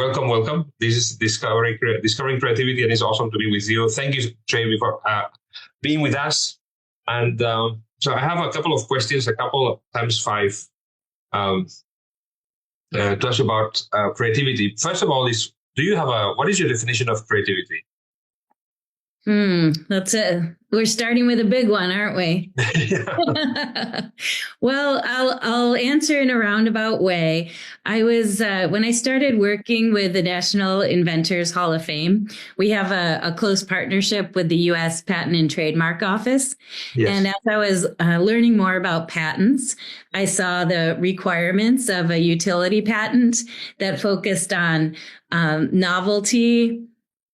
welcome, welcome. This is Discovering Creativity, and it's awesome to be with you. Thank you, Jayme, for being with us. And so I have a couple of questions, a couple of times five, to ask about creativity. First of all, what is your definition of creativity? That's it. We're starting with a big one, aren't we? Well, I'll answer in a roundabout way. I was when I started working with the National Inventors Hall of Fame, we have a close partnership with the U.S. Patent and Trademark Office. Yes. And as I was learning more about patents, I saw the requirements of a utility patent that focused on novelty,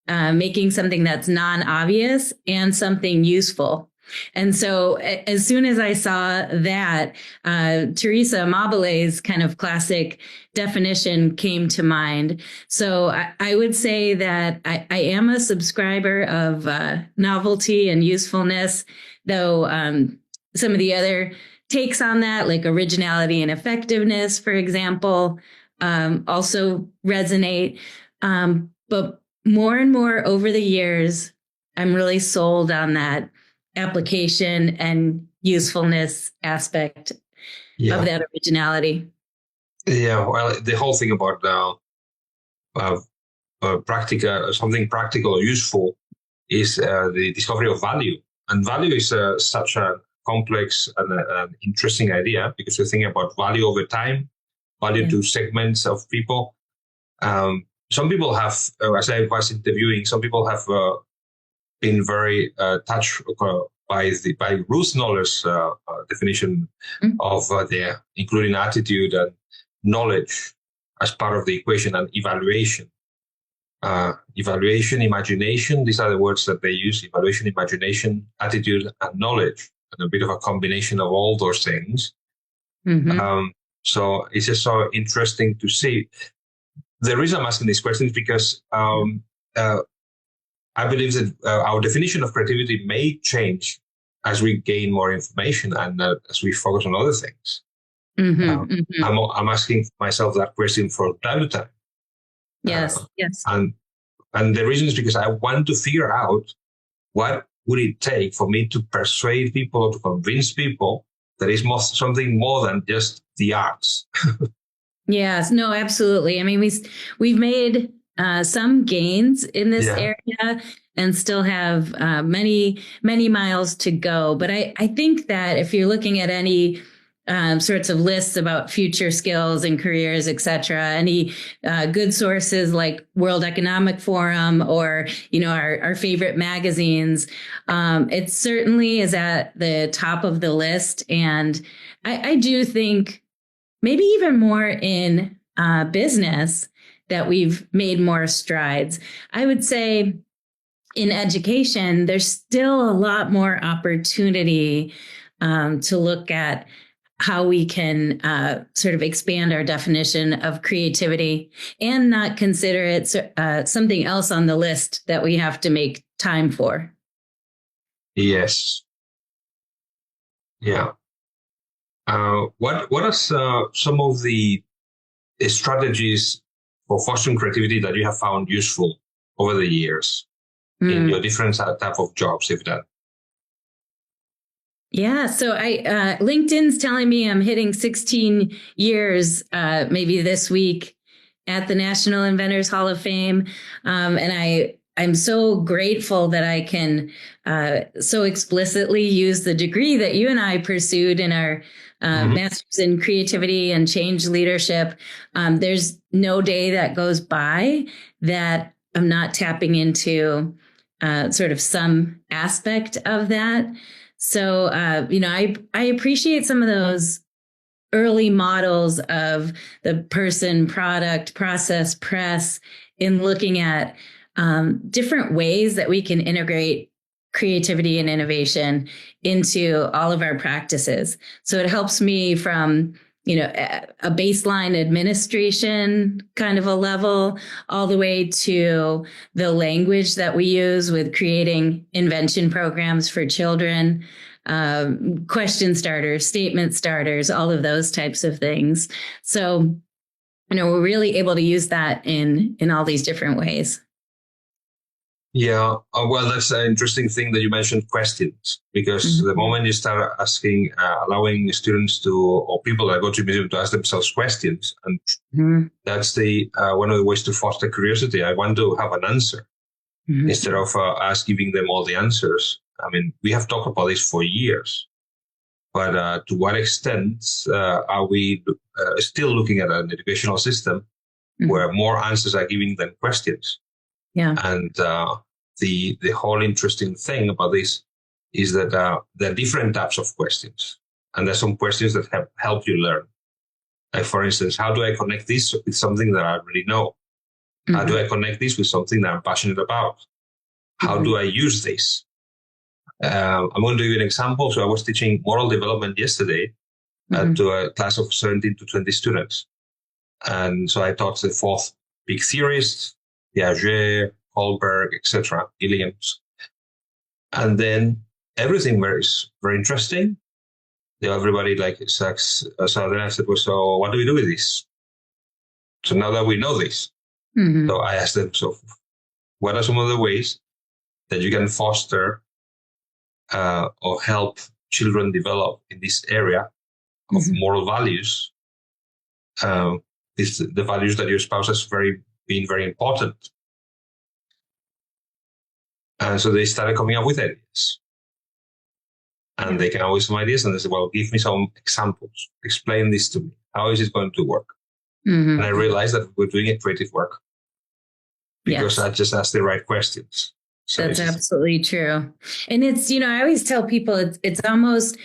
making something that's non-obvious and something useful. And so as soon as I saw that, Teresa Amabile's kind of classic definition came to mind. So I would say that I am a subscriber of novelty and usefulness, though some of the other takes on that, like originality and effectiveness, for example, also resonate. But more and more over the years, I'm really sold on that application and usefulness aspect of that originality. Yeah, well, the whole thing about something practical or useful is the discovery of value. And value is such a complex and interesting idea, because we're thinking about value over time, value to segments of people. Some people have, as I was interviewing, some people have been very touched by Ruth Knoller's definition of their, including attitude and knowledge as part of the equation, and evaluation. Evaluation, imagination, these are the words that they use: evaluation, imagination, attitude, and knowledge, and a bit of a combination of all those things. So it's just so interesting to see. The reason I'm asking this question is because I believe that our definition of creativity may change as we gain more information and as we focus on other things. I'm asking myself that question from time to time. Yes. And the reason is because I want to figure out what would it take for me to persuade people or to convince people that it's something more than just the arts. Yes, no, absolutely. I mean, we've made some gains in this area and still have many miles to go. But I think that if you're looking at any sorts of lists about future skills and careers, et cetera, any good sources like World Economic Forum or, our favorite magazines, it certainly is at the top of the list. And I do think maybe even more in business that we've made more strides. I would say in education, there's still a lot more opportunity to look at how we can sort of expand our definition of creativity and not consider it something else on the list that we have to make time for. Yes. Yeah. What are some of the strategies for fostering creativity that you have found useful over the years in your different type of jobs, if that? Yeah, so LinkedIn's telling me I'm hitting 16 years, maybe this week, at the National Inventors Hall of Fame, and I'm so grateful that I can so explicitly use the degree that you and I pursued in our Masters in Creativity and Change Leadership. There's no day that goes by that I'm not tapping into sort of some aspect of that. So, I appreciate some of those early models of the person, product, process, press in looking at different ways that we can integrate creativity and innovation into all of our practices. So it helps me from, a baseline administration kind of a level all the way to the language that we use with creating invention programs for children, question starters, statement starters, all of those types of things. So we're really able to use that in all these different ways. Yeah, well, that's an interesting thing that you mentioned questions, because the moment you start asking, allowing students to, or people that go to museum to ask themselves questions, and that's the one of the ways to foster curiosity. I want to have an answer instead of us giving them all the answers. I mean, we have talked about this for years, but to what extent are we still looking at an educational system where more answers are given than questions? Yeah. And the whole interesting thing about this is that there are different types of questions. And there's some questions that help you learn. Like, for instance, how do I connect this with something that I already know? How do I connect this with something that I'm passionate about? How do I use this? I'm going to give you an example. So I was teaching moral development yesterday to a class of 17 to 20 students. And so I taught the 4 big theorists, Piaget, Kohlberg, etc., Gilliams. And then everything was very interesting. Everybody sucks. So then I said, well, so what do we do with this? So now that we know this, so I asked them, so what are some of the ways that you can foster or help children develop in this area of moral values? The values that your spouse has been very important. And so they started coming up with ideas. And they came up with some ideas, and they said, well, give me some examples. Explain this to me. How is it going to work? And I realized that we're doing a creative work because I just asked the right questions. So that's absolutely true. And it's, I always tell people it's almost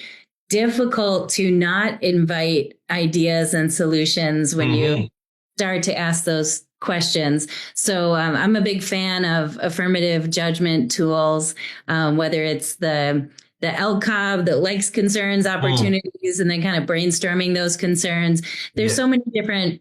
difficult to not invite ideas and solutions when you start to ask those questions. So I'm a big fan of affirmative judgment tools, whether it's the LCOB, the likes, concerns, opportunities, and then kind of brainstorming those concerns. There's so many different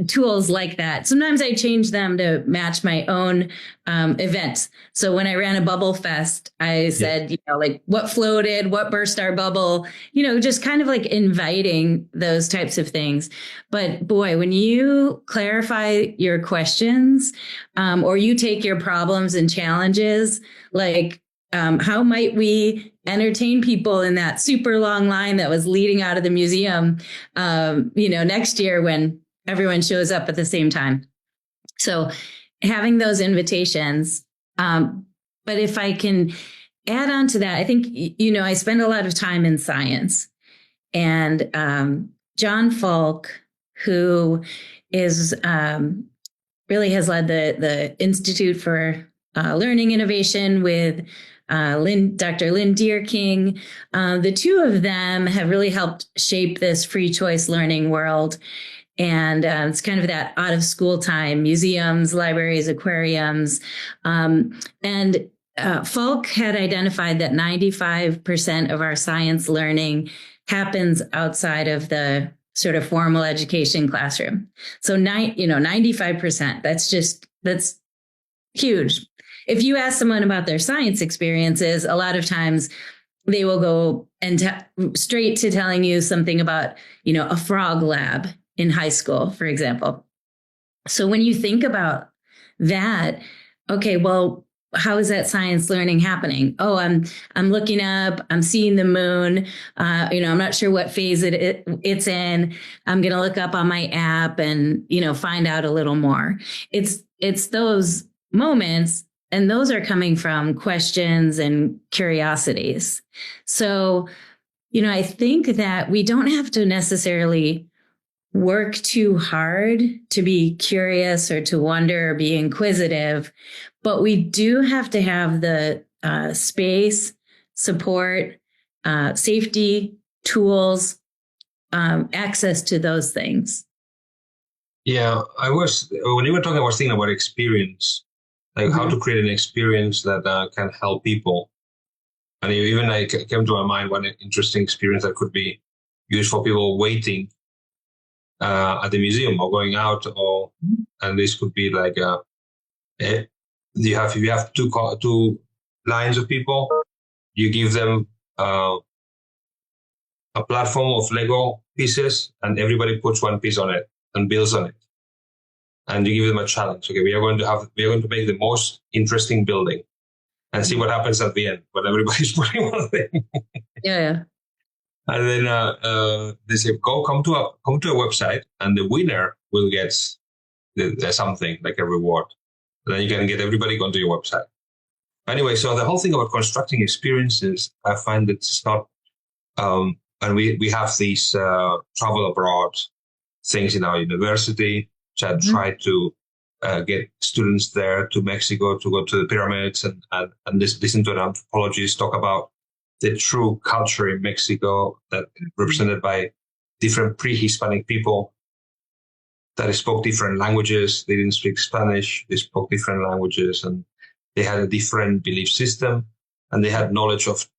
tools like that. Sometimes I change them to match my own events. So when I ran a bubble fest, I said, like what floated, what burst our bubble, just kind of like inviting those types of things. But boy, when you clarify your questions, or you take your problems and challenges, like, how might we entertain people in that super long line that was leading out of the museum, next year when everyone shows up at the same time? So having those invitations. But if I can add on to that, I think, I spend a lot of time in science, and John Falk, who is really has led the Institute for Learning Innovation with Dr. Lynn Deerking. The two of them have really helped shape this free choice learning world. And it's kind of that out of school time, museums, libraries, aquariums. And Falk had identified that 95% of our science learning happens outside of the sort of formal education classroom. So 95%, that's huge. If you ask someone about their science experiences, a lot of times they will go and straight to telling you something about, a frog lab in high school, for example. So when you think about that, okay, well, how is that science learning happening? Oh, I'm looking up, I'm seeing the moon. I'm not sure what phase it's in. I'm going to look up on my app and, find out a little more. It's those moments. And those are coming from questions and curiosities. So, I think that we don't have to necessarily work too hard to be curious or to wonder or be inquisitive, but we do have to have the space, support, safety, tools, access to those things. Yeah, when you were talking, I was thinking about experience. Like how to create an experience that can help people. And even came to my mind one interesting experience that could be used for people waiting at the museum or going out, and this could be like if you have two lines of people, you give them a platform of Lego pieces, and everybody puts one piece on it. and builds on it. And you give them a challenge. Okay, we are going to make the most interesting building and see what happens at the end when everybody's putting one thing. Yeah. And then they say, come to a website, and the winner will get something like a reward. And then you can get everybody going to your website. Anyway, so the whole thing about constructing experiences, I find that it's not, and we have these travel abroad things in our university, which I try to get students there to Mexico to go to the pyramids and listen to an anthropologist talk about the true culture in Mexico that represented by different pre-Hispanic people that spoke different languages. They didn't speak Spanish. They spoke different languages, and they had a different belief system, and they had knowledge of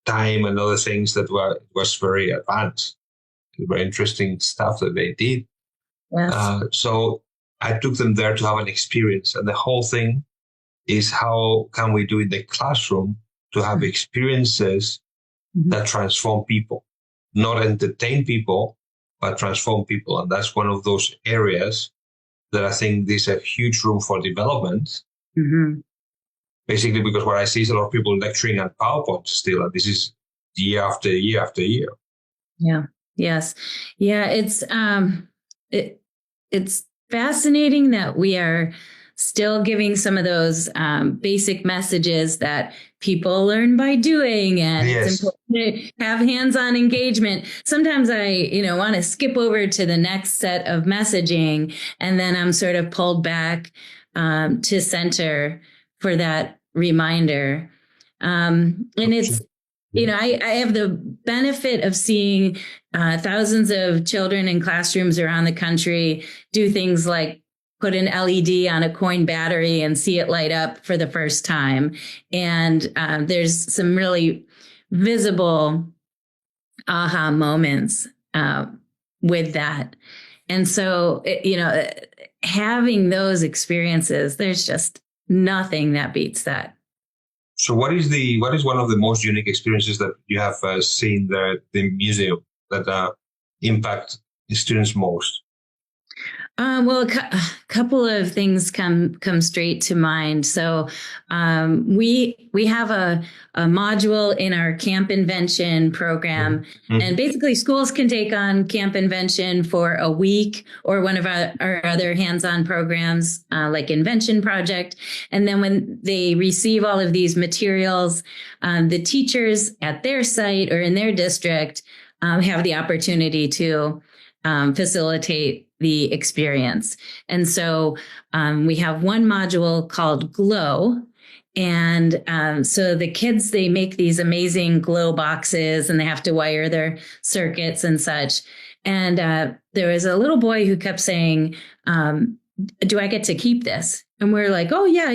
time and other things that was very advanced. Very interesting stuff that they did. Yes. So I took them there to have an experience, and the whole thing is how can we do in the classroom to have experiences that transform people, not entertain people, but transform people. And that's one of those areas that I think there's a huge room for development. Basically, because what I see is a lot of people lecturing on PowerPoint still, and this is year after year after year. Yeah. Yes. Yeah. It's fascinating that we are still giving some of those basic messages that people learn by doing, and it's important to have hands-on engagement. Sometimes I, want to skip over to the next set of messaging, and then I'm sort of pulled back to center for that reminder. And it's, I have the benefit of seeing thousands of children in classrooms around the country do things like put an LED on a coin battery and see it light up for the first time. And there's some really visible aha moments with that. And so, having those experiences, there's just nothing that beats that. So what is one of the most unique experiences that you have seen there at the museum that impact the students most? Well, a couple of things come straight to mind. So we have a module in our Camp Invention program, and basically schools can take on Camp Invention for a week or one of our other hands-on programs like Invention Project. And then when they receive all of these materials, the teachers at their site or in their district have the opportunity to facilitate the experience. And so we have one module called Glow. And so the kids, they make these amazing glow boxes, and they have to wire their circuits and such. And there was a little boy who kept saying, do I get to keep this? And we're like, oh yeah,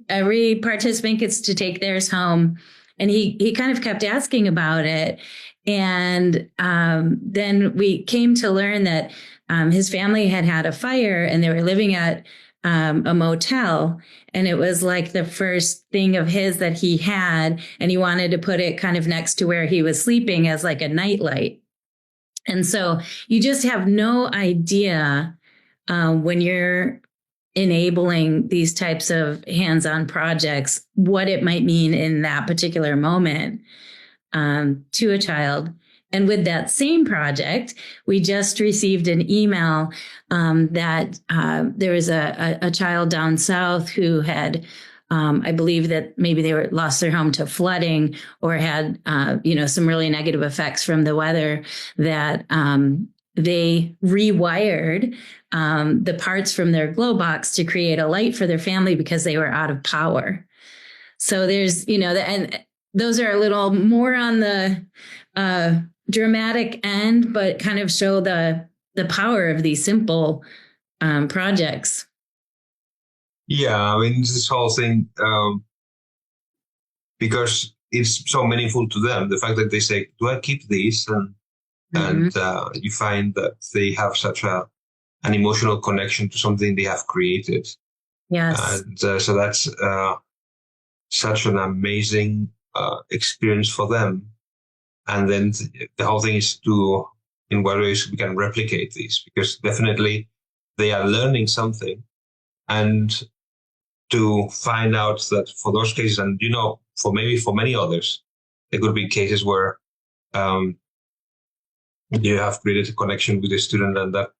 every participant gets to take theirs home. And he kind of kept asking about it. And then we came to learn that his family had a fire, and they were living at a motel. And it was like the first thing of his that he had. And he wanted to put it kind of next to where he was sleeping as like a nightlight. And so you just have no idea when you're enabling these types of hands-on projects, what it might mean in that particular moment to a child. And with that same project, we just received an email that there was a child down south who had, I believe that maybe they lost their home to flooding or had, some really negative effects from the weather, that they rewired the parts from their glow box to create a light for their family because they were out of power. So there's, and those are a little more on the dramatic end, but kind of show the power of these simple projects. Yeah, I mean, this whole thing, because it's so meaningful to them, the fact that they say, do I keep this? And you find that they have such an emotional connection to something they have created. Yes. And so that's such an amazing experience for them. And then the whole thing is to in what ways we can replicate these, because definitely they are learning something. And to find out that for those cases, and for many others, there could be cases where you have created a connection with the student, and that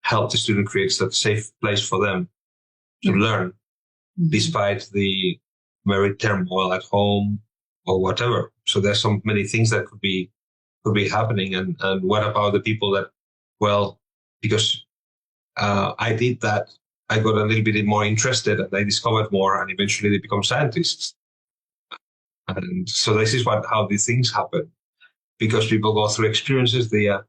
help the student creates that safe place for them to learn, despite the very turmoil at home or whatever. So there's so many things that could be happening. And what about the people that, well, because I did that, I got a little bit more interested and I discovered more, and eventually they become scientists. And so this is how these things happen, because people go through experiences there,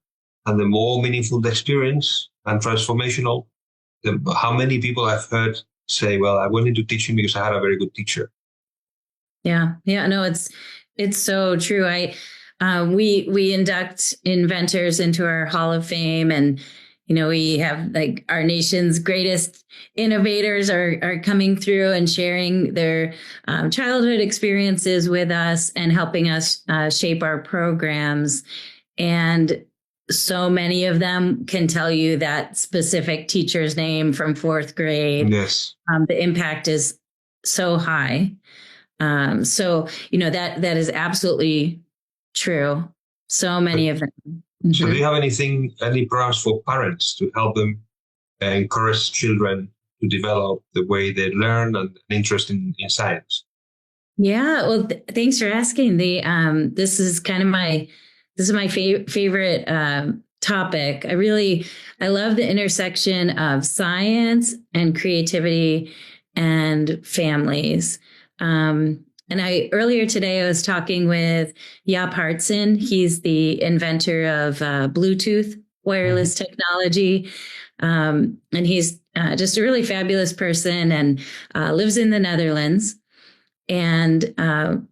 and the more meaningful the experience and transformational, how many people I've heard say, well, I went into teaching because I had a very good teacher. Yeah. No, it's so true. We induct inventors into our Hall of Fame, and we have like our nation's greatest innovators are coming through and sharing their childhood experiences with us and helping us shape our programs. And so many of them can tell you that specific teacher's name from fourth grade. Yes. The impact is so high. So, that is absolutely true. So many of them. So do you have any programs for parents to help them encourage children to develop the way they learn and an interest in science? Yeah, well, thanks for asking. This is kind of my favorite topic. I love the intersection of science and creativity and families. And earlier today, I was talking with Jaap Hartson. He's the inventor of Bluetooth wireless technology. And he's just a really fabulous person, and lives in the Netherlands, and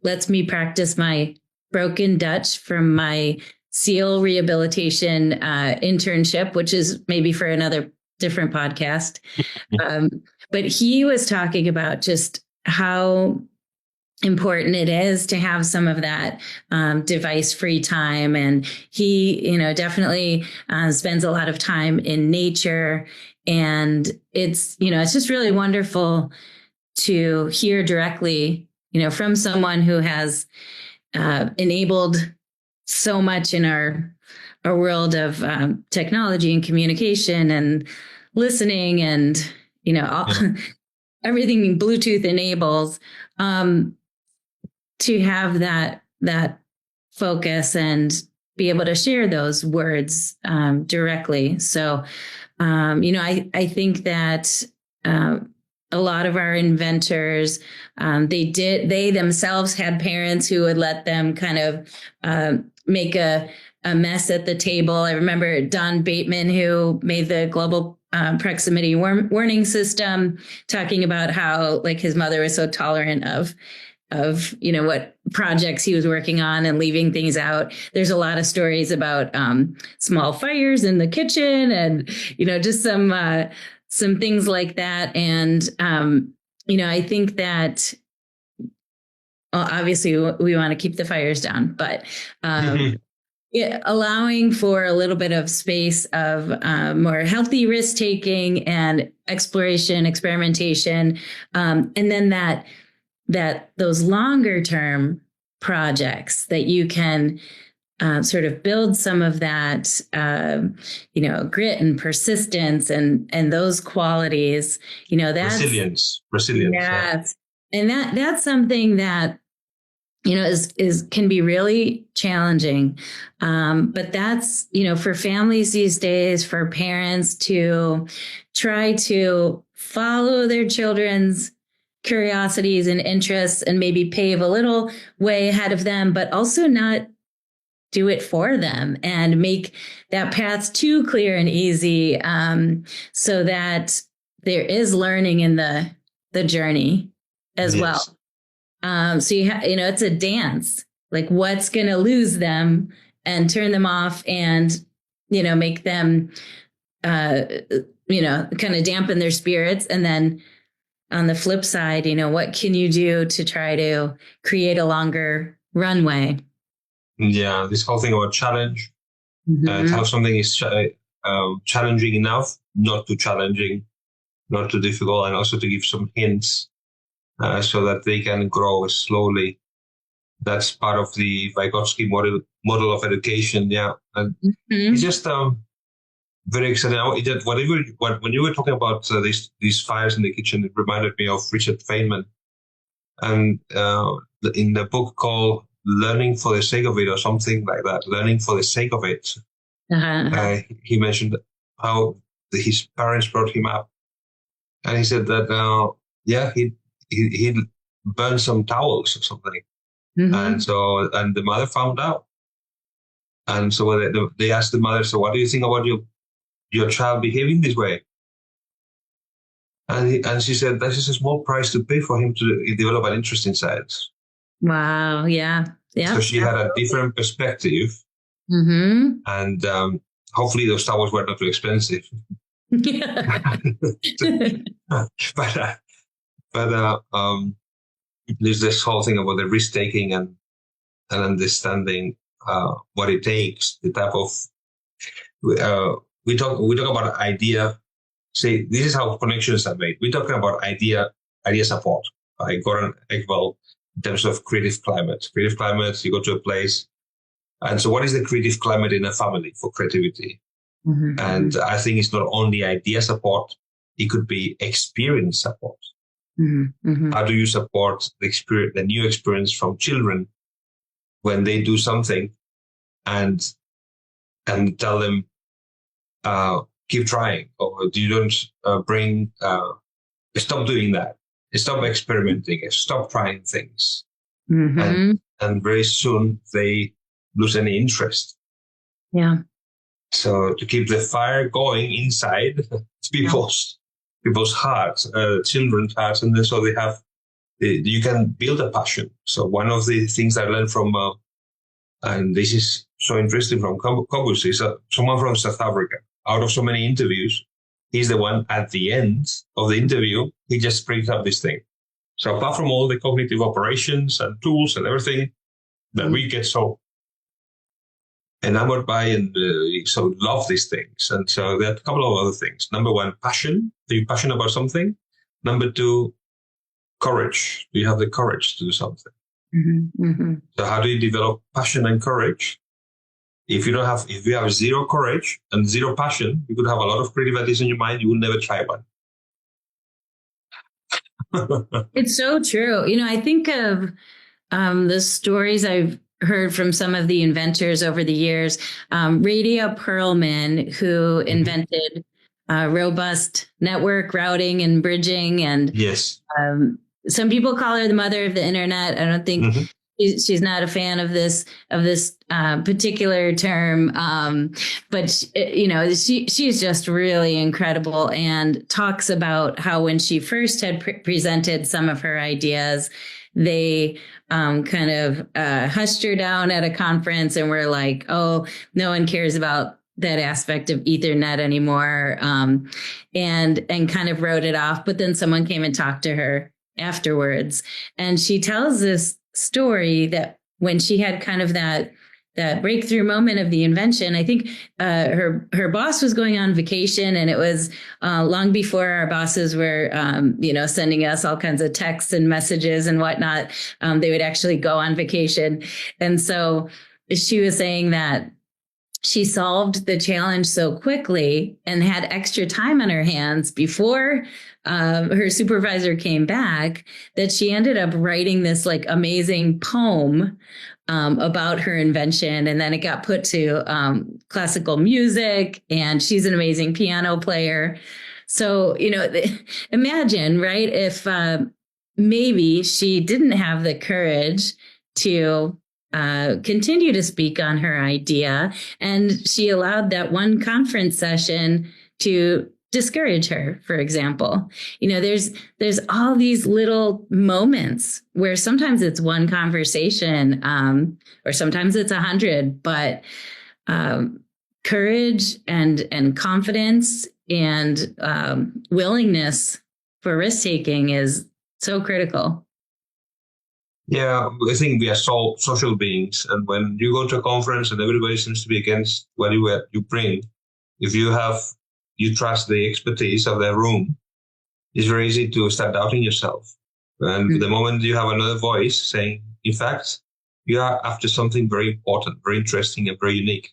lets me practice my broken Dutch from my SEAL rehabilitation internship, which is maybe for another different podcast. But he was talking about just how important it is to have some of that device-free time. And he, definitely spends a lot of time in nature. And it's just really wonderful to hear directly, from someone who has enabled so much in our world of technology and communication and listening and, everything Bluetooth enables, to have that focus and be able to share those words directly. So, I think that a lot of our inventors, they themselves had parents who would let them kind of make a mess at the table. I remember Don Bateman, who made the global proximity warning system, talking about how like his mother was so tolerant of what projects he was working on and leaving things out. There's a lot of stories about small fires in the kitchen and just some things like that. And I think that obviously we want to keep the fires down, but allowing for a little bit of space of more healthy risk taking and exploration, experimentation, and then that those longer term projects that you can sort of build some of that, grit and persistence and those qualities, that's resilience. Yeah. And that's something that, is can be really challenging. But that's, for families these days, for parents to try to follow their children's curiosities and interests and maybe pave a little way ahead of them, but also not do it for them and make that path too clear and easy, so that there is learning in the journey as well. So it's a dance, like what's going to lose them and turn them off and, make them, kind of dampen their spirits. And then on the flip side, what can you do to try to create a longer runway? Yeah, this whole thing about challenge Mm-hmm. How something is challenging enough, not too challenging, not too difficult, and also to give some hints so that they can grow slowly. That's part of the Vygotsky model of education. Yeah, and it's Mm-hmm. just very exciting. When you were talking about these fires in the kitchen, it reminded me of Richard Feynman, and in the book called "Learning for the Sake of It" or something like that. Learning for the sake of it. Uh-huh. He mentioned how his parents brought him up, and he said that yeah, he burned some towels or something, Mm-hmm. and the mother found out, and so they asked the mother, so what do you think about your child behaving this way? And she said that's just a small price to pay for him to develop an interest in science. Wow. Yeah. So Yep. she had a different perspective, Mm-hmm. and hopefully those towels were not too expensive. but there's this whole thing about the risk taking and understanding what it takes. The type of uh, we talk about idea. Say this is how connections are made. We're talking about idea support by Goran Ekval in terms of creative climate. Creative climate. You go to a place, and so what is the creative climate in a family for creativity? Mm-hmm. And I think it's not only idea support; it could be experience support. Mm-hmm. How do you support the new experience from children when they do something and tell them keep trying, or you don't bring stop doing that, stop experimenting, stop trying things, and Mm-hmm. very soon they lose any interest. Yeah. So to keep the fire going inside people's hearts, children's hearts, and then so they have you can build a passion. So one of the things I learned from and this is so interesting from Kobus, is someone from South Africa. Out of so many interviews, he's the one at the end of the interview, he just brings up this thing. So apart from all the cognitive operations and tools and everything that we get so enamored by and so love these things. And so there are a couple of other things. Number one, passion. Are you passionate about something? Number two, courage. Do you have the courage to do something? Mm-hmm. Mm-hmm. So how do you develop passion and courage? If you have zero courage and zero passion, you could have a lot of creative ideas in your mind. You will never try one. It's so true. I think of the stories I've heard from some of the inventors over the years. Radia Perlman, who invented robust network routing and bridging, and Yes. some people call her the mother of the internet. I don't think Mm-hmm. she's not a fan of this particular term, but she's just really incredible, and talks about how when she first had presented some of her ideas, they kind of hushed her down at a conference and were like, "Oh, no one cares about that aspect of Ethernet anymore," and kind of wrote it off. But then someone came and talked to her afterwards, and she tells this story that when she had kind of that breakthrough moment of the invention, I think her boss was going on vacation, and it was long before our bosses were sending us all kinds of texts and messages and whatnot. They would actually go on vacation, and so she was saying that she solved the challenge so quickly and had extra time on her hands before her supervisor came back, that she ended up writing this like amazing poem about her invention. And then it got put to classical music, and she's an amazing piano player. So, imagine, right, if maybe she didn't have the courage to continue to speak on her idea, and she allowed that one conference session to discourage her, for example. There's all these little moments where sometimes it's one conversation, or sometimes it's 100, but courage and confidence and willingness for risk taking is so critical. Yeah, I think we are social beings, and when you go to a conference and everybody seems to be against what you bring, if you trust the expertise of the room, it's very easy to start doubting yourself. And the moment you have another voice saying, in fact, you are after something very important, very interesting, and very unique,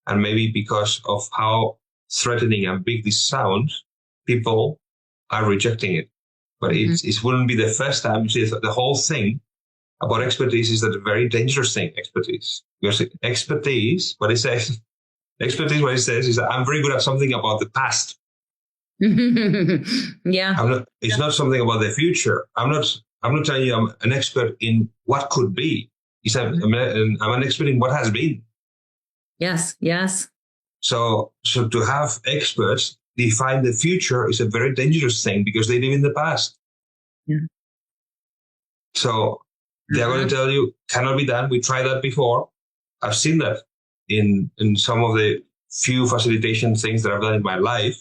and maybe because of how threatening and big this sounds, people are rejecting it. But it wouldn't be the first time. You see, the whole thing about expertise is that a very dangerous thing, expertise. Because expertise, what it says is that I'm very good at something about the past. Yeah. It's not something about the future. I'm not telling you I'm an expert in what could be. I'm an expert in what has been. Yes. Yes. So to have experts define the future is a very dangerous thing because they live in the past. Yeah. So they're going to tell you cannot be done. We tried that before. I've seen that in some of the few facilitation things that I've done in my life.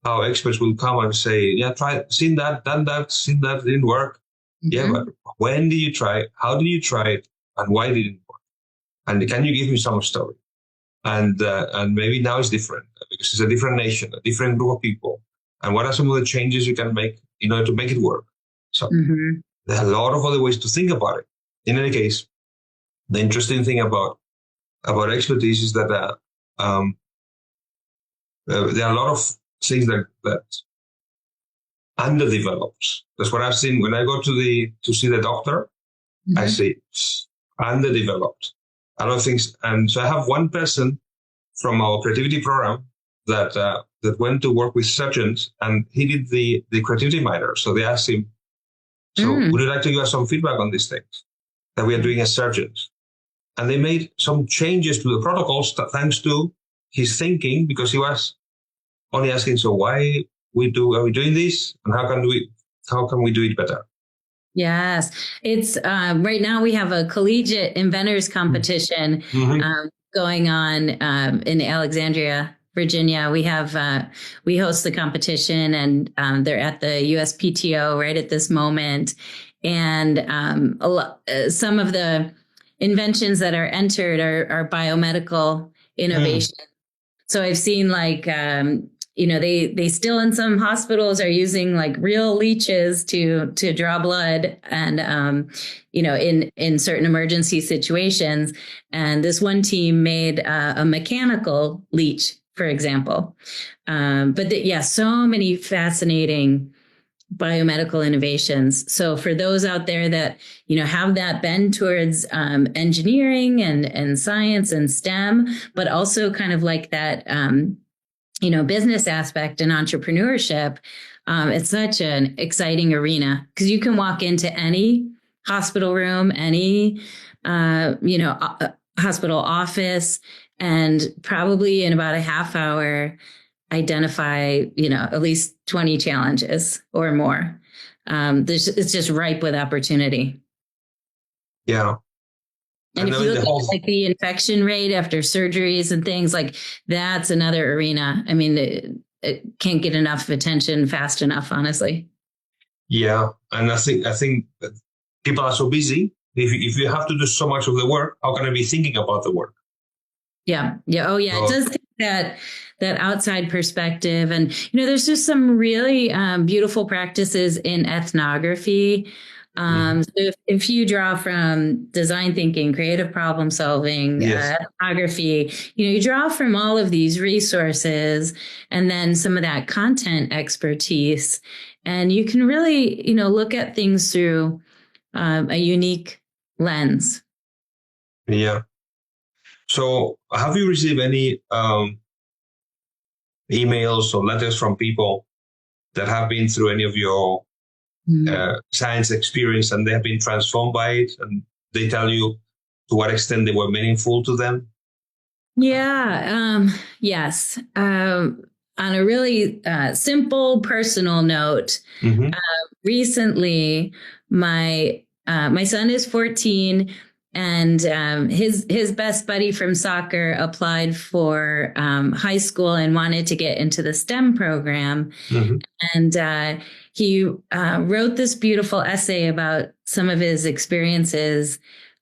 How experts will come and say, yeah, seen that, done that, seen that, didn't work. Yeah, but when did you try it? How did you try it? And why did it work? And can you give me some story? And maybe now it's different because it's a different nation, a different group of people. And what are some of the changes you can make in order to make it work? So there are a lot of other ways to think about it. In any case, the interesting thing about expertise is that there are a lot of things that underdeveloped. That's what I've seen when I go to see the doctor. I see underdeveloped. A lot of things, and so I have one person from our creativity program that went to work with surgeons, and he did the creativity minor. So they asked him, "So would you like to give us some feedback on these things that we are doing as surgeons?" And they made some changes to the protocols thanks to his thinking, because he was only asking, "So why are we doing this, and how can we do it better?" Yes, it's right now we have a collegiate inventors competition going on in Alexandria, Virginia. We host the competition, and they're at the USPTO right at this moment. And some of the inventions that are entered are biomedical innovation. So I've seen they still in some hospitals are using like real leeches to draw blood, and in certain emergency situations. And this one team made a mechanical leech, for example. So many fascinating biomedical innovations. So for those out there that have that bend towards engineering and science and STEM, but also kind of like that business aspect and entrepreneurship, it's such an exciting arena because you can walk into any hospital room, any hospital office, and probably in about a half hour identify at least 20 challenges or more. It's just ripe with opportunity. Yeah. And if you look at like the infection rate after surgeries and things, like that's another arena. I mean, it can't get enough attention fast enough, honestly. Yeah, and I think people are so busy. If you have to do so much of the work, how can I be thinking about the work? Yeah. Oh, yeah. It does take that outside perspective, and there's just some really beautiful practices in ethnography. So if you draw from design thinking, creative problem solving, ethnography, you draw from all of these resources and then some of that content expertise, and you can really, look at things through a unique lens. Yeah. So have you received any emails or letters from people that have been through any of your science experience and they have been transformed by it, and they tell you to what extent they were meaningful to them? Yeah. Yes. On a really simple personal note, recently my son is 14, And his best buddy from soccer applied for high school and wanted to get into the STEM program. Mm-hmm. And he wrote this beautiful essay about some of his experiences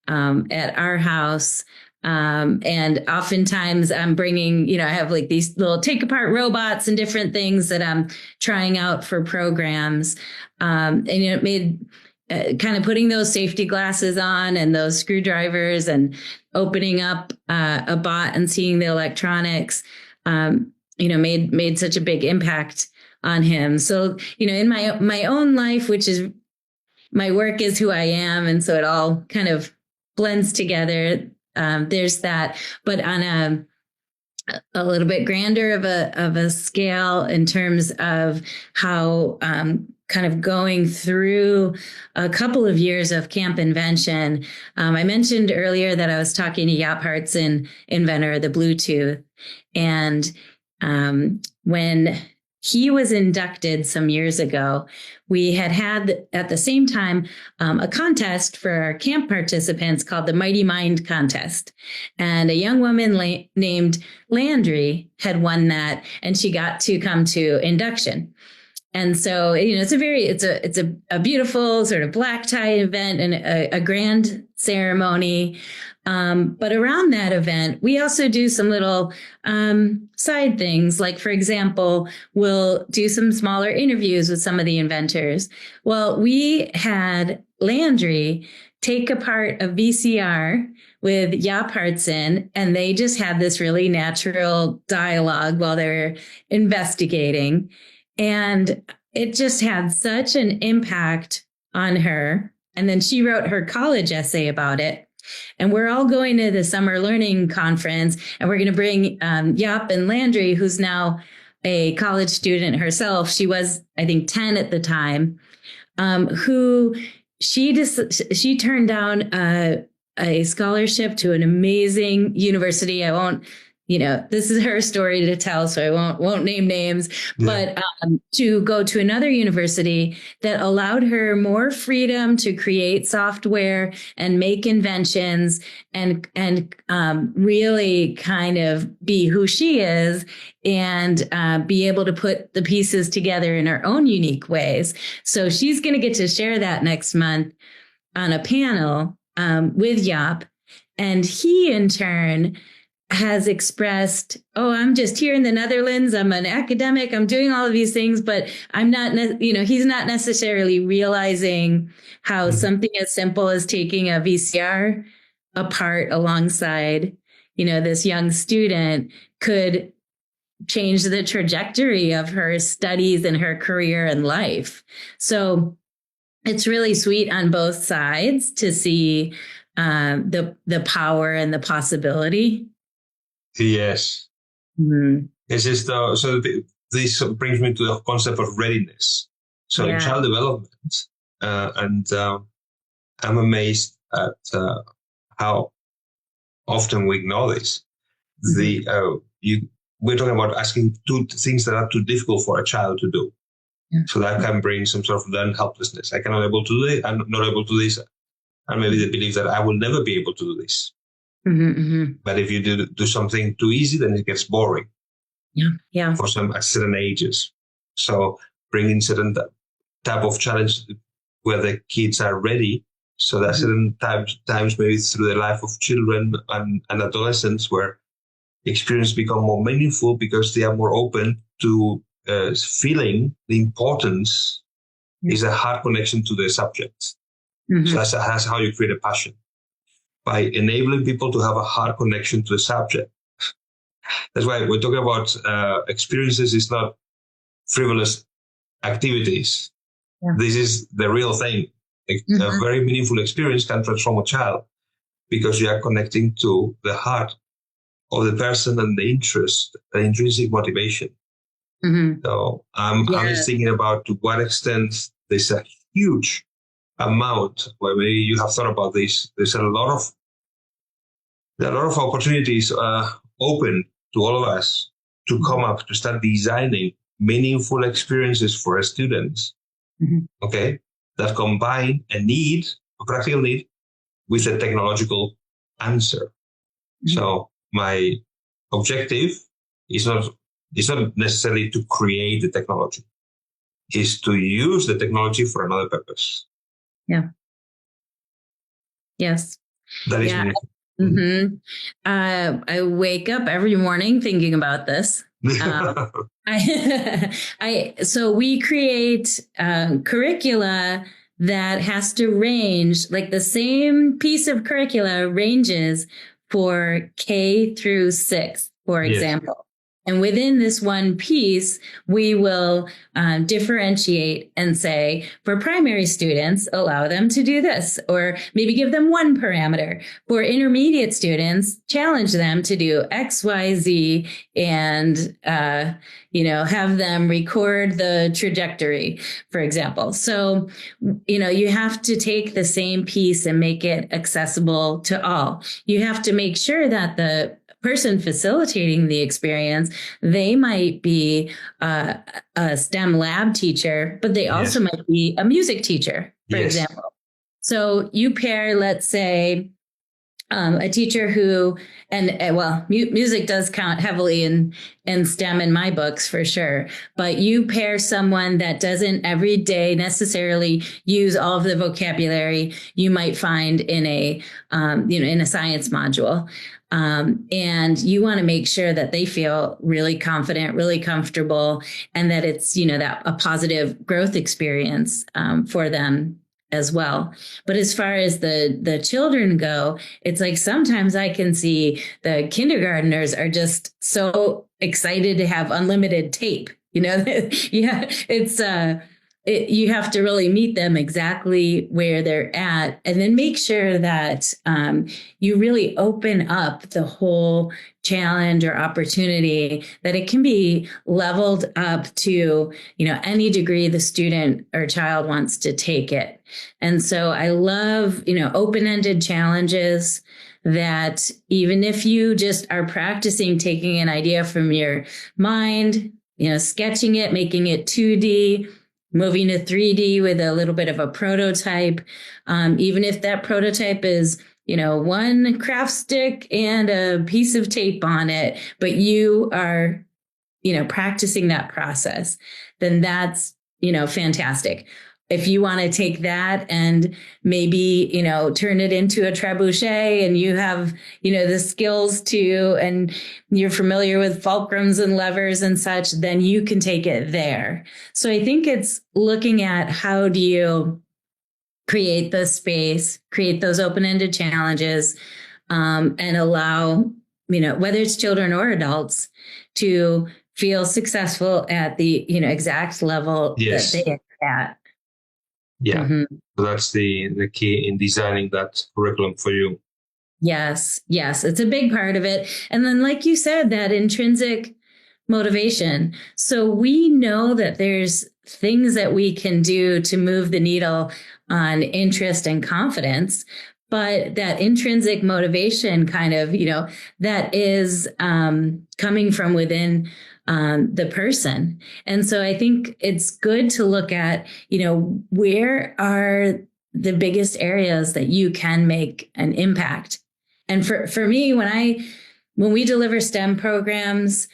at our house. And oftentimes I'm bringing, I have like these little take apart robots and different things that I'm trying out for programs. And it made kind of putting those safety glasses on and those screwdrivers and opening up a bot and seeing the electronics, made such a big impact on him. So, in my own life, which is my work is who I am. And so it all kind of blends together. There's that, but on a little bit grander of a scale in terms of how kind of going through a couple of years of Camp Invention. I mentioned earlier that I was talking to Jaap Hartsen, inventor of the Bluetooth. And when he was inducted some years ago, we had at the same time a contest for our camp participants called the Mighty Mind Contest. And a young woman named Landry had won that, and she got to come to induction. And so, it's a beautiful sort of black tie event and a grand ceremony. But around that event, we also do some little side things. Like, for example, we'll do some smaller interviews with some of the inventors. Well, we had Landry take apart a VCR with Jaap Hartsen, and they just had this really natural dialogue while they were investigating. And it just had such an impact on her. And then she wrote her college essay about it. And we're all going to the summer learning conference, and we're going to bring Jaap and Landry, who's now a college student herself. She was, I think, 10 at the time, who she turned down a scholarship to an amazing university. I won't, this is her story to tell, so I won't name names, but to go to another university that allowed her more freedom to create software and make inventions and really kind of be who she is and be able to put the pieces together in her own unique ways. So she's going to get to share that next month on a panel with Jaap. And he, in turn, has expressed, I'm just here in the Netherlands. I'm an academic. I'm doing all of these things, but I'm not, he's not necessarily realizing how something as simple as taking a VCR apart alongside, this young student could change the trajectory of her studies and her career and life. So it's really sweet on both sides to see the power and the possibility. Yes. Mm-hmm. It's just this brings me to the concept of readiness. So in child development, and I'm amazed at how often we ignore this. Mm-hmm. We're talking about asking things that are too difficult for a child to do. Yeah. So that can bring some sort of learned helplessness. I cannot able to do it. I'm not able to do this. And maybe they believe that I will never be able to do this. Mm-hmm, mm-hmm. But if you do something too easy, then it gets boring. Yeah. For some at certain ages. So bringing certain type of challenge where the kids are ready. So that certain times maybe through the life of children and adolescents where experience become more meaningful because they are more open to feeling the importance is a hard connection to the subject. Mm-hmm. So that's how you create a passion. By enabling people to have a hard connection to the subject. That's why we're talking about experiences. It's not frivolous activities. Yeah. This is the real thing. A very meaningful experience can transform a child because you are connecting to the heart of the person and the interest, the intrinsic motivation. Mm-hmm. So I'm just thinking about to what extent there's a huge amount where maybe you have thought about this. There are a lot of opportunities open to all of us to come up to start designing meaningful experiences for our students. Mm-hmm. Okay, that combine a practical need, with a technological answer. So my objective is not necessarily to create the technology, is to use the technology for another purpose. Yeah. Yes. That is yeah. I wake up every morning thinking about this. So we create curricula that has to range, like the same piece of curricula ranges for K through 6, for example. And within this one piece, we will differentiate and say, for primary students, allow them to do this, or maybe give them one parameter. For intermediate students, challenge them to do X, Y, Z, and have them record the trajectory, for example. So, you have to take the same piece and make it accessible to all. You have to make sure that the person facilitating the experience, they might be a STEM lab teacher, but they also might be a music teacher, for example. So you pair, let's say, a teacher who, music does count heavily in STEM in my books for sure, but you pair someone that doesn't every day necessarily use all of the vocabulary you might find in a science module. And you want to make sure that they feel really confident, really comfortable, and that it's, that a positive growth experience for them as well. But as far as the children go, it's like sometimes I can see the kindergartners are just so excited to have unlimited tape. You have to really meet them exactly where they're at, and then make sure that you really open up the whole challenge or opportunity, that it can be leveled up to, any degree the student or child wants to take it. And so I love, open-ended challenges that even if you just are practicing taking an idea from your mind, sketching it, making it 2D, moving to 3D with a little bit of a prototype, even if that prototype is, one craft stick and a piece of tape on it, but you are, practicing that process, then that's, fantastic. If you want to take that and maybe, turn it into a trebuchet, and you have, the skills to, and you're familiar with fulcrums and levers and such, then you can take it there. So I think it's looking at how do you create the space, create those open-ended challenges, and allow, whether it's children or adults, to feel successful at the, exact level that they are at. Yeah. So that's the key in designing that curriculum for you. Yes. It's a big part of it. And then, like you said, that intrinsic motivation. So we know that there's things that we can do to move the needle on interest and confidence, but that intrinsic motivation kind of, that is coming from within the person. And so I think it's good to look at, where are the biggest areas that you can make an impact. And for me, when we deliver STEM programs,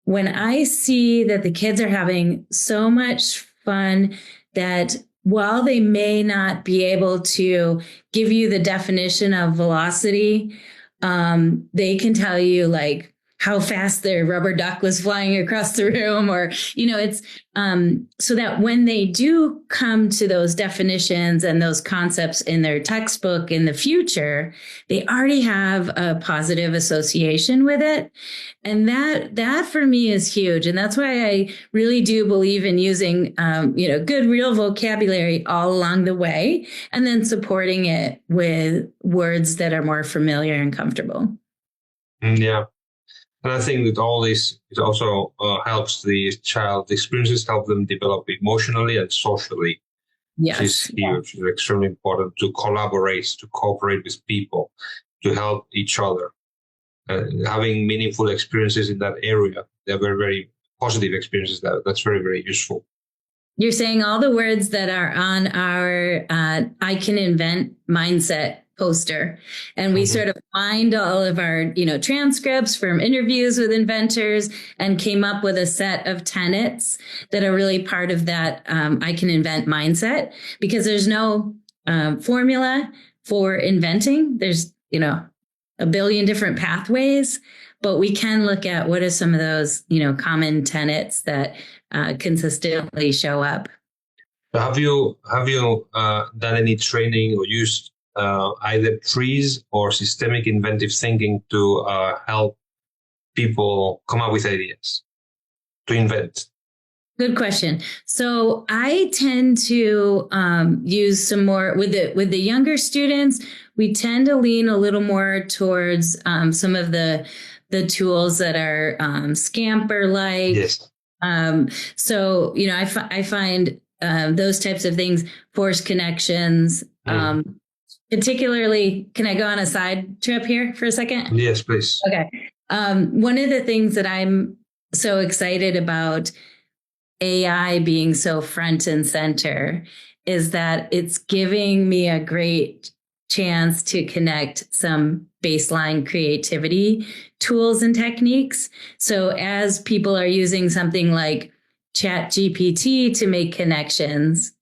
when I see that the kids are having so much fun, that while they may not be able to give you the definition of velocity, they can tell you like how fast their rubber duck was flying across the room, or, it's so that when they do come to those definitions and those concepts in their textbook in the future, they already have a positive association with it. And that for me is huge. And that's why I really do believe in using, good real vocabulary all along the way, and then supporting it with words that are more familiar and comfortable. Yeah. And I think that all this it also helps the child experiences, help them develop emotionally and socially, which is huge. It's extremely important to collaborate, to cooperate with people, to help each other. Having meaningful experiences in that area, they're very, very positive experiences. That's very, very useful. You're saying all the words that are on our I can invent mindset poster, and we sort of mined all of our, transcripts from interviews with inventors and came up with a set of tenets that are really part of that I can invent mindset, because there's no formula for inventing. There's, a billion different pathways, but we can look at what are some of those, common tenets that consistently show up. Have you done any training or used either trees or systemic inventive thinking to help people come up with ideas to invent? Good question. So I tend to use some more with the younger students. We tend to lean a little more towards some of the tools that are Scamper-like. Yes. So I find those types of things, force connections. Particularly, can I go on a side trip here for a second? Yes, please. Okay. One of the things that I'm so excited about AI being so front and center is that it's giving me a great chance to connect some baseline creativity tools and techniques. So as people are using something like ChatGPT to make connections,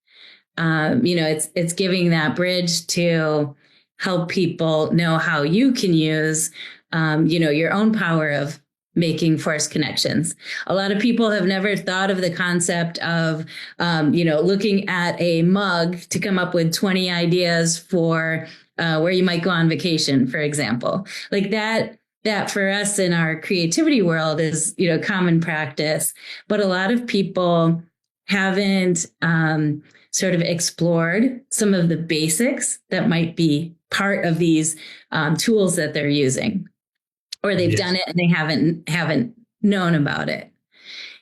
it's giving that bridge to help people know how you can use, your own power of making forced connections. A lot of people have never thought of the concept of, looking at a mug to come up with 20 ideas for where you might go on vacation, for example. Like that for us in our creativity world is, common practice, but a lot of people haven't sort of explored some of the basics that might be part of these tools that they're using. Or they've done it and they haven't known about it.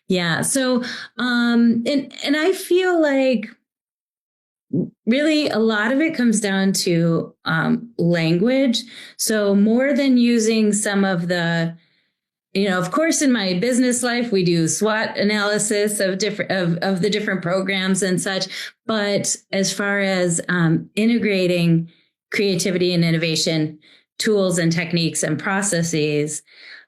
Yeah. So, and I feel like really a lot of it comes down to language. So more than using some of the, of course, in my business life, we do SWOT analysis of the different programs and such. But as far as integrating creativity and innovation tools and techniques and processes,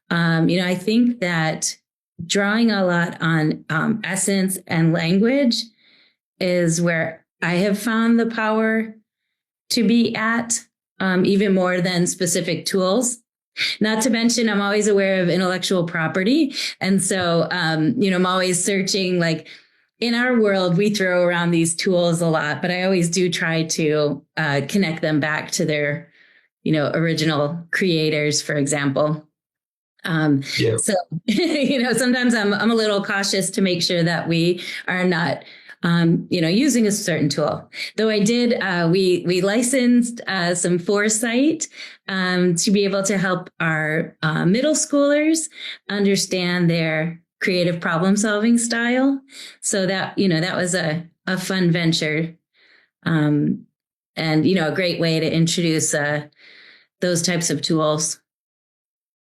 I think that drawing a lot on essence and language is where I have found the power to be at, even more than specific tools. Not to mention, I'm always aware of intellectual property. And so, I'm always searching, like in our world, we throw around these tools a lot, but I always do try to connect them back to their original creators, for example. So, sometimes I'm a little cautious to make sure that we are not, using a certain tool. Though I did, we licensed some Foresight to be able to help our middle schoolers understand their creative problem solving style. So that, that was a fun venture. And, a great way to introduce those types of tools.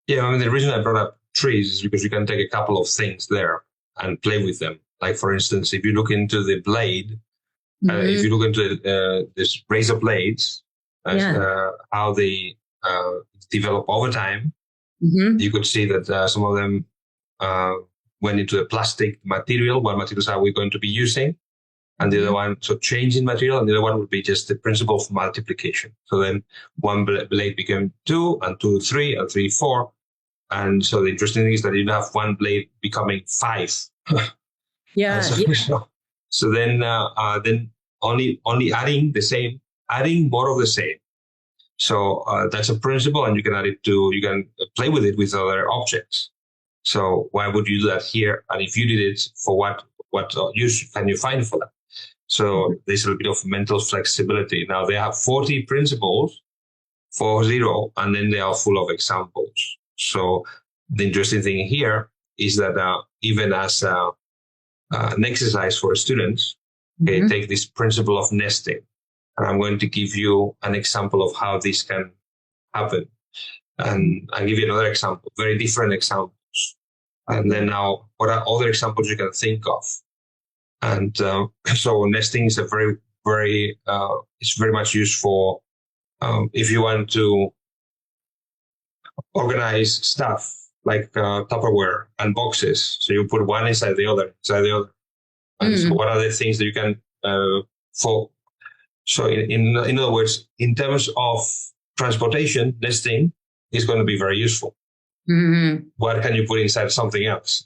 Yeah, the reason I brought up trees is because you can take a couple of things there and play with them. Like, for instance, if you look into the blade, if you look into this razor blades, how they develop over time, you could see that some of them went into a plastic material. What materials are we going to be using? And the other one, so change in material, and the other one would be just the principle of multiplication. So then one blade became 2, and 2, 3, and 3, 4. And so the interesting thing is that you have one blade becoming 5. So then only adding more of the same. So that's a principle, and you can play with it with other objects. So why would you do that here? And if you did it, for what use can you find for that? So there's a little bit of mental flexibility. Now they have 40 principles, 40, and then they are full of examples. So the interesting thing here is that even as an exercise for students, take this principle of nesting. And I'm going to give you an example of how this can happen. And I'll give you another example, very different examples. And then now, what are other examples you can think of? And so nesting is a very, very, it's very much used for if you want to organize stuff like Tupperware and boxes, so you put one inside the other, and so what are the things that you can for? So in other words, in terms of transportation, this thing is going to be very useful. Mm-hmm. What can you put inside something else?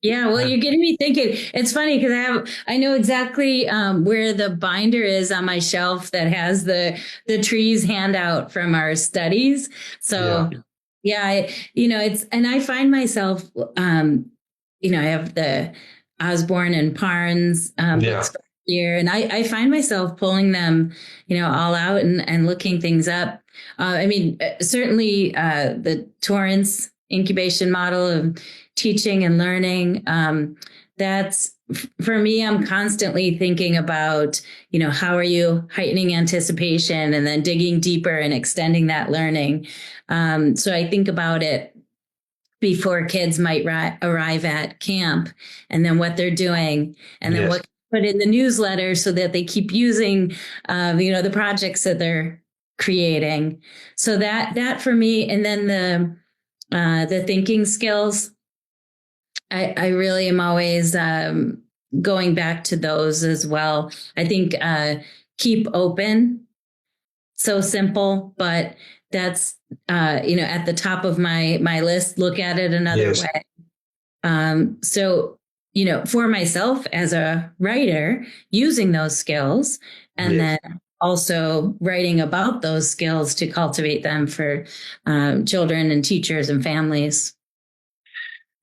Yeah, well, you're getting me thinking. It's funny because I know exactly where the binder is on my shelf that has the trees handout from our studies. So yeah, it's, and I find myself, I have the Osborne and Parnes books here, and I find myself pulling them, all out and looking things up. Certainly the Torrance incubation model of teaching and learning. That's for me, I'm constantly thinking about, how are you heightening anticipation and then digging deeper and extending that learning. So I think about it before kids might arrive at camp, and then what they're doing, and then what put in the newsletter so that they keep using, the projects that they're creating. So that for me, and then the thinking skills, I really am always going back to those as well. I think keep open, so simple, but that's at the top of my list. Look at it another way. So for myself as a writer, using those skills, and then also writing about those skills to cultivate them for children and teachers and families.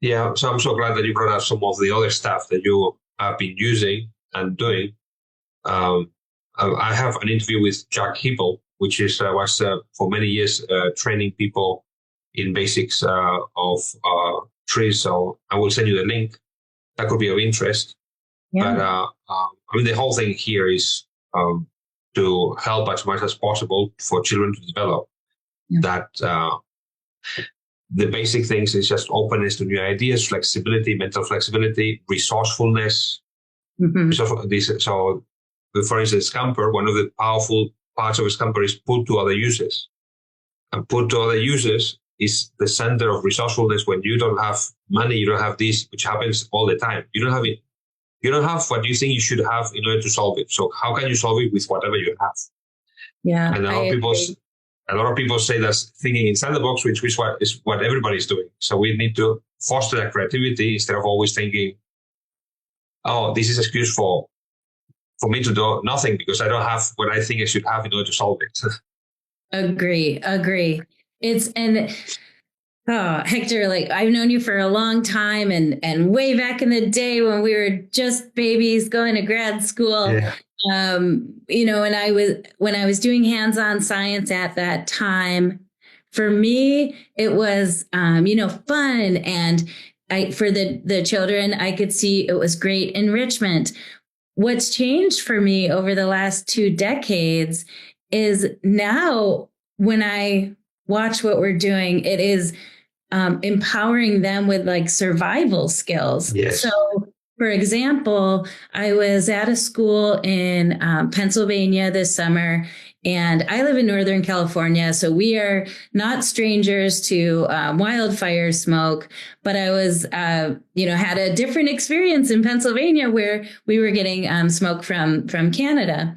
Yeah, so I'm so glad that you brought up some of the other stuff that you have been using and doing. I have an interview with Jack Hippel, which was for many years training people in basics of trees. So I will send you the link. That could be of interest. Yeah. But the whole thing here is to help as much as possible for children to develop that. The basic things is just openness to new ideas, flexibility, mental flexibility, resourcefulness. Mm-hmm. So, for instance, Scamper, one of the powerful parts of Scamper is put to other users. And put to other users is the center of resourcefulness. When you don't have money, you don't have this, which happens all the time. You don't have it. You don't have what you think you should have in order to solve it. So how can you solve it with whatever you have? Yeah. And a lot of people say that's thinking inside the box, which is what everybody's doing. So we need to foster that creativity instead of always thinking, oh, this is an excuse for me to do nothing because I don't have what I think I should have in order to solve it. Agree. Hector, like I've known you for a long time, and way back in the day when we were just babies going to grad school. Yeah. When I was doing hands-on science at that time, for me, it was, fun. And for the children, I could see it was great enrichment. What's changed for me over the last 2 decades is now when I watch what we're doing, it is empowering them with like survival skills. Yes. So, for example, I was at a school in Pennsylvania this summer, and I live in Northern California, so we are not strangers to wildfire smoke. But I was, had a different experience in Pennsylvania where we were getting smoke from Canada.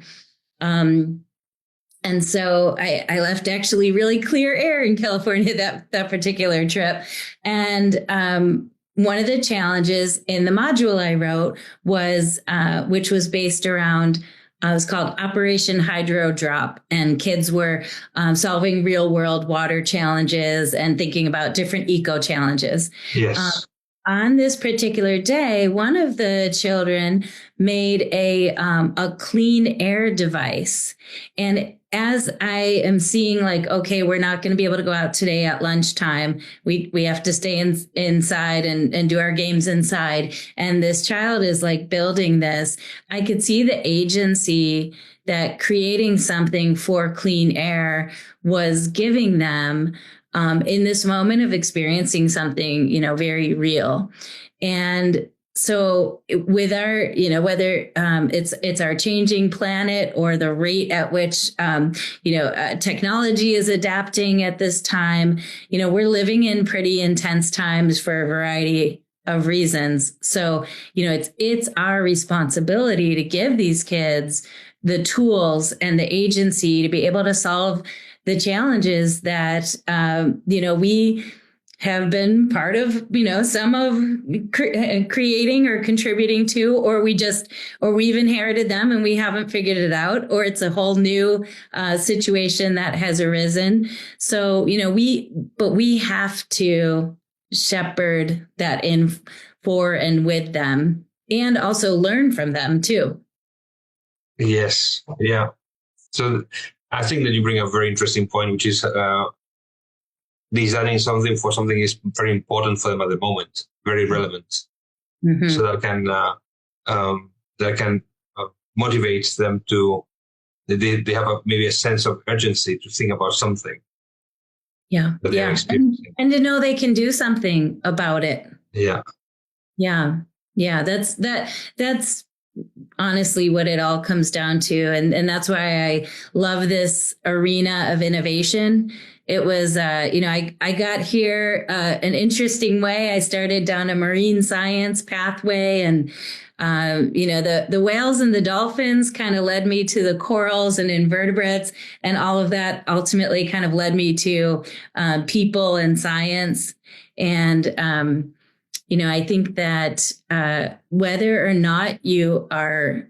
And so I left actually really clear air in California that particular trip. And one of the challenges in the module I wrote was, which was based around, it was called Operation Hydro Drop. And kids were solving real world water challenges and thinking about different eco challenges. Yes. On this particular day, one of the children made a clean air device. And as I am seeing, like, okay, we're not going to be able to go out today at lunchtime. We have to stay inside and do our games inside. And this child is like building this. I could see the agency that creating something for clean air was giving them in this moment of experiencing something, very real. And so with our, whether it's our changing planet or the rate at which technology is adapting at this time, we're living in pretty intense times for a variety of reasons. So it's our responsibility to give these kids the tools and the agency to be able to solve the challenges that we have been part of, some of creating or contributing to, or we've inherited them and we haven't figured it out, or it's a whole new situation that has arisen. So, we have to shepherd that in for and with them, and also learn from them too. Yes. Yeah. So I think that you bring a very interesting point, which is designing something for something is very important for them at the moment, very relevant. Mm-hmm. So that can motivate them to, they have maybe a sense of urgency to think about something. Yeah. Yeah. And to know they can do something about it. Yeah. Yeah. Yeah. That's honestly what it all comes down to. And that's why I love this arena of innovation. It was, I got here an interesting way. I started down a marine science pathway, and, the whales and the dolphins kind of led me to the corals and invertebrates, and all of that ultimately kind of led me to people and science. And, I think that whether or not you are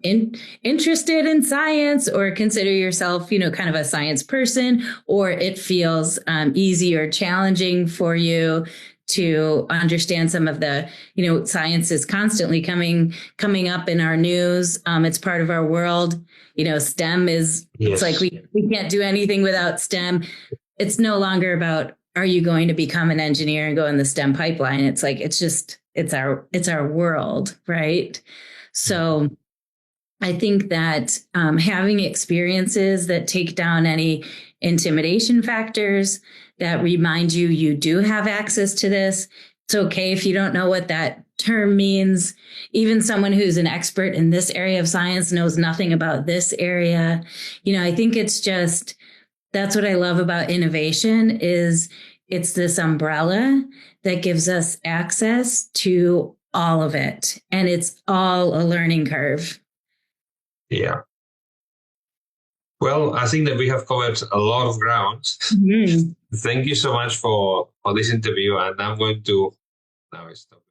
interested in science or consider yourself, kind of a science person, or it feels easy or challenging for you to understand some of the, science is constantly coming up in our news. It's part of our world. STEM is, yes. It's like we can't do anything without STEM. It's no longer about, are you going to become an engineer and go in the STEM pipeline? It's like, it's our world, right? So I think that having experiences that take down any intimidation factors, that remind you do have access to this. It's okay if you don't know what that term means. Even someone who's an expert in this area of science knows nothing about this area. I think it's just, that's what I love about innovation is it's this umbrella that gives us access to all of it. And it's all a learning curve. Yeah. Well, I think that we have covered a lot of ground. Mm-hmm. Thank you so much for this interview. And I'm going to now stop.